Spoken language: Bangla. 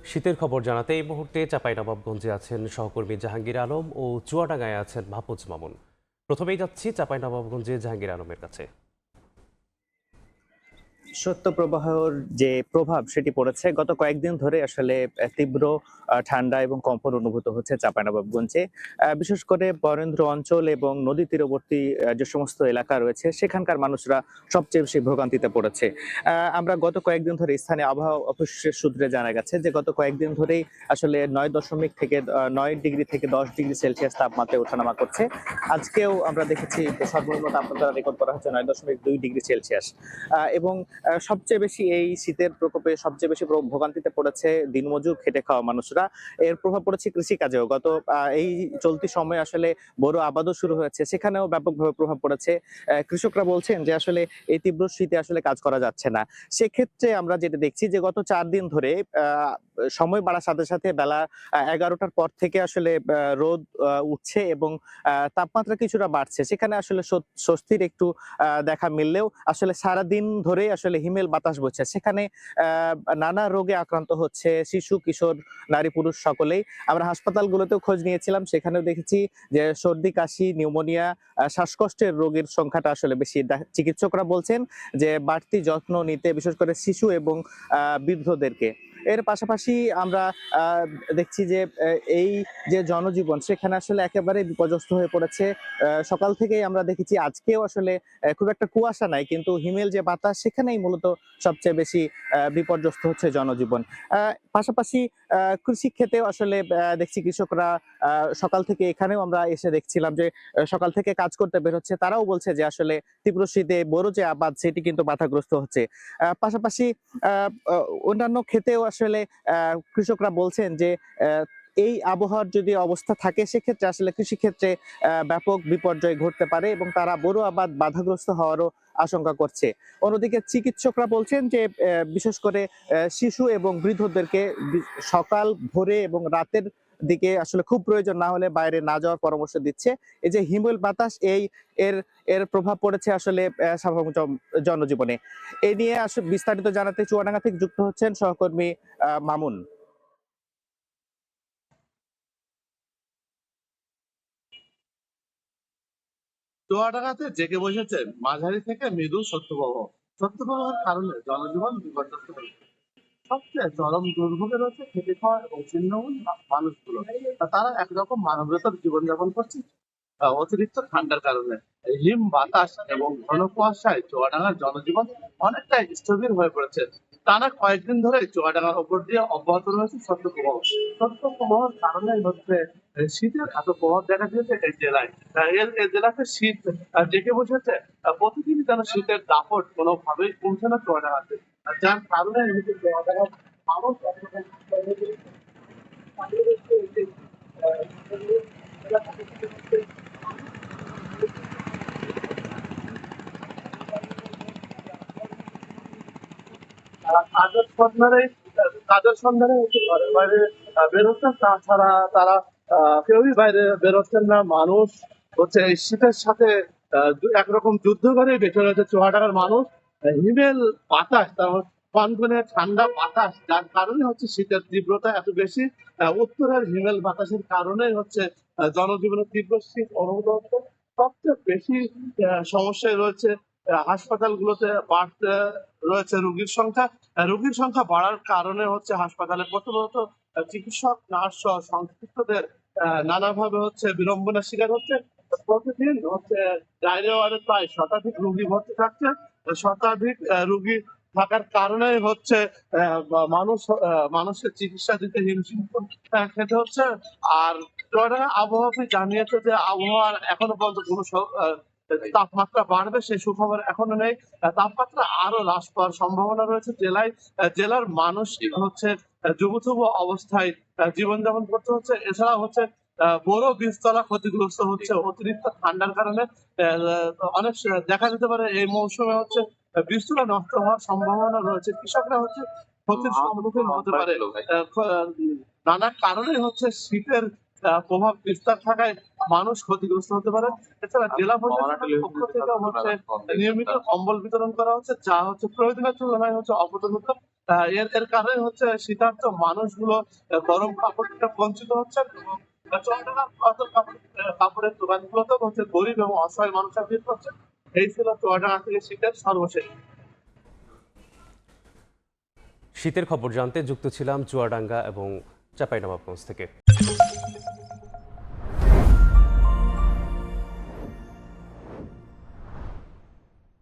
শীতের খবর জানাতে এই মুহূর্তে চাঁপাইনবাবগঞ্জে আছেন সহকর্মী জাহাঙ্গীর আলম ও চুয়াডাঙ্গায় আছেন মাহফুজ মামুন। প্রথমেই যাচ্ছি চাঁপাইনবাবগঞ্জে জাহাঙ্গীর আলমের কাছে। শৈত্যপ্রবাহর যে প্রভাব সেটি পড়েছে গত কয়েকদিন ধরে আসলে তীব্র ঠান্ডা এবং কম্পন অনুভূত হচ্ছে চাঁপাইনবাবগঞ্জে। বিশেষ করে বরেন্দ্র অঞ্চল এবং নদী তীরবর্তী যে সমস্ত এলাকা রয়েছে সেখানকার মানুষরা সবচেয়ে বেশি ভোগান্তিতে পড়েছে। আমরা গত কয়েকদিন ধরে স্থানীয় আবহাওয়া অফিসের সূত্রে জানা গেছে যে গত কয়েকদিন ধরেই আসলে 9 ডিগ্রি থেকে 10 ডিগ্রি সেলসিয়াস তাপমাত্রায় ওঠানামা করছে। আজকেও আমরা দেখেছি সর্বনিম্ন তাপমাত্রা রেকর্ড করা হচ্ছে 9.2 ডিগ্রি সেলসিয়াস। এবং সবচেয়ে বেশি এই শীতের প্রকোপে সবচেয়ে বেশি ভোগান্তিতে পড়েছে দিনমজুর খেটে খাওয়া মানুষরা। এর প্রভাব পড়েছে কৃষিকাজেও। এই চলতি সময়ে আসলে বড় আবাদও শুরু হয়েছে, সেখানেও ব্যাপকভাবে প্রভাব পড়েছে। কৃষকরা বলছেন যে আসলে এই তীব্র শীতে আসলে কাজ করা যাচ্ছে না। সেক্ষেত্রে আমরা যেটা দেখছি যে গত 4 দিন ধরে সময় বাড়ার সাথে সাথে বেলা 11টার পর থেকে আসলে রোদ উঠছে এবং তাপমাত্রা কিছুটা বাড়ছে। সেখানে আসলে স্বস্তির একটু দেখা মিললেও আসলে সারাদিন ধরে আসলে হিমেল বাতাস বইছে। সেখানে নানা রোগে আক্রান্ত হচ্ছে শিশু, কিশোর, নারী, পুরুষ সকলেই। আমরা হাসপাতালগুলোতেও খোঁজ নিয়েছিলাম, সেখানেও দেখেছি যে সর্দি, কাশি, নিউমোনিয়া, শ্বাসকষ্টের রোগীর সংখ্যাটা আসলে বেশি। চিকিৎসকরা বলছেন যে বাড়তি যত্ন নিতে, বিশেষ করে শিশু এবং বৃদ্ধদেরকে। এর পাশাপাশি আমরা দেখছি যে এই যে জনজীবন সেখানে আসলে একেবারে বিপর্যস্ত হয়ে পড়েছে। সকাল থেকেই আমরা দেখেছি, আজকেও আসলে খুব একটা কুয়াশা নাই, কিন্তু হিমেল যে বাতাস সেখানেই মূলত সবচেয়ে বেশি বিপর্যস্ত হচ্ছে জনজীবন। পাশাপাশি কৃষি ক্ষেতেও আসলে দেখছি কৃষকরা সকাল থেকে, এখানেও আমরা এসে দেখছিলাম যে সকাল থেকে কাজ করতে বের হচ্ছে। তারাও বলছে যে আসলে তীব্র শীতে বড় যে আবাদ সেটি কিন্তু বাধাগ্রস্ত হচ্ছে। পাশাপাশি আহ, আহ, অন্যান্য ক্ষেতেও আসলে কৃষকরা বলছেন যে এই আবহাওয়ার যদি অবস্থা থাকে সেক্ষেত্রে আসলে কৃষিক্ষেত্রে ব্যাপক বিপর্যয় ঘটতে পারে এবং তারা বড় আবাদ বাধাগ্রস্ত হওয়ারও আশঙ্কা করছে। অন্যদিকে চিকিৎসকরা বলছেন যে বিশেষ করে শিশু এবং বৃদ্ধদেরকে সকাল, ভোরে এবং রাতের দিকে আসলে খুব প্রয়োজন না হলে বাইরে না যাওয়ার পরামর্শ দিচ্ছে। এই যে হিমেল বাতাস, এর এর প্রভাব পড়েছে আসলে স্বাভাবিক জনজীবনে। এই নিয়ে আসলে বিস্তারিত জানাতে চুয়াডাঙ্গা থেকে যুক্ত হচ্ছেন সহকর্মী মামুন। চুয়াডাঙ্গাতে জেগে বসেছে মাঝারি থেকে মৃদু শৈত্যপ্রবাহ। শৈত্যপ্রবাহের কারণে জনজীবন বিপর্যস্ত হয়েছে। সবচেয়ে চরম দুর্ভোগে রয়েছে খেটে খাওয়া এবং ছিন্নমূল মানুষগুলো। তারা একরকম মানবতার জীবনযাপন করছে অতিরিক্ত ঠান্ডার কারণে। হিম বাতাস এবং ঘন কুয়াশায় চুয়াডাঙ্গার জনজীবন অনেকটাই স্থবির হয়ে পড়েছে। টানা কয়েকদিন ধরে চুয়াডাঙ্গার উপর দিয়ে অব্যাহত রয়েছে শৈত্যপ্রবাহ। শৈত্যপ্রবাহের কারণে হচ্ছে শীতের এত প্রভাব দেখা দিয়েছে এই জেলায়। এই জেলাতে শীত ডেকে বসেছে। প্রতিদিন যেন শীতের দাপট কোনোভাবেই কমছে না চুয়াডাঙ্গাতে, যার কারণে চুয়াডাঙ্গার মানুষ কাজের সন্ধানে হচ্ছে ঘরের বাইরে বের হচ্ছেন। তাছাড়া তারা কেউই বাইরে বের হচ্ছেন না। মানুষ হচ্ছে এই শীতের সাথে একরকম যুদ্ধ করে বেঁচে রয়েছে চুয়াডাঙ্গার মানুষ। হিমেল বাতাস, তারপর কনকনে ঠান্ডা বাতাস, যার কারণে হচ্ছে শীতের তীব্রতা এত বেশি। উত্তরের হিমেল বাতাসের কারণে হচ্ছে জনজীবনের তীব্র শীত অনুভূত হচ্ছে। সবচেয়ে বেশি সমস্যায় রয়েছে হাসপাতালগুলোতে বাড়তে রয়েছে রোগীর সংখ্যা। রোগীর সংখ্যা বাড়ার কারণে হচ্ছে হাসপাতালে প্রথমত চিকিৎসক, নার্স সহ সংশ্লিষ্টদের নানাভাবে হচ্ছে বিড়ম্বনার শিকার হচ্ছে। প্রতিদিন হচ্ছে ডায়রিয়া ওয়ার্ডে প্রায় শতাধিক রোগী ভর্তি থাকছে। শতাধিক রোগী থাকার কারণে হচ্ছে মানুষের চিকিৎসা দিতে হিমশিম খেতে হচ্ছে। আর চুয়াডাঙ্গা আবহাওয়া অফিস জানিয়েছে যে আবহাওয়ার এখনো পর্যন্ত কোনো তাপমাত্রা বাড়বে সেই সুখবর এখনো নেই। তাপমাত্রা আরো হ্রাস পাওয়ার সম্ভাবনা রয়েছে জেলার মানুষ হচ্ছে যুবথুবু অবস্থায় জীবনযাপন করতে হচ্ছে। এছাড়া হচ্ছে বড় বীজতলা ক্ষতিগ্রস্ত হচ্ছে অতিরিক্ত ঠান্ডার কারণে। অনেক দেখা যেতে পারে এই মৌসুমে হচ্ছে বীজতলা নষ্ট হওয়ার সম্ভাবনা রয়েছে। কৃষকরা হচ্ছে ক্ষতির সম্মুখীন হতে পারে। নানা কারণে হচ্ছে শীতের প্রভাব বিস্তার থাকায় মানুষ ক্ষতিগ্রস্ত হতে পারে। এছাড়া জেলা প্রশাসনের পক্ষ থেকে হচ্ছে নিয়মিত কম্বল বিতরণ করা হচ্ছে, যা হচ্ছে প্রয়োজনের তুলনায় হচ্ছে অপর্যাপ্ত। এর কারণে হচ্ছে শীতার্ত মানুষগুলো গরম কাপড় থেকে বঞ্চিত হচ্ছে এবং চুয়াডাঙ্গা পাতল কাপড়ের দোকানগুলোতেও হচ্ছে গরিব এবং অসহায় মানুষরা ভিড় করছে। এই ছিল চুয়াডাঙ্গা থেকে শীতের সর্বশেষ। শীতের খবর জানতে যুক্ত ছিলাম চুয়াডাঙ্গা এবং চাঁপাইনবাবগঞ্জ থেকে।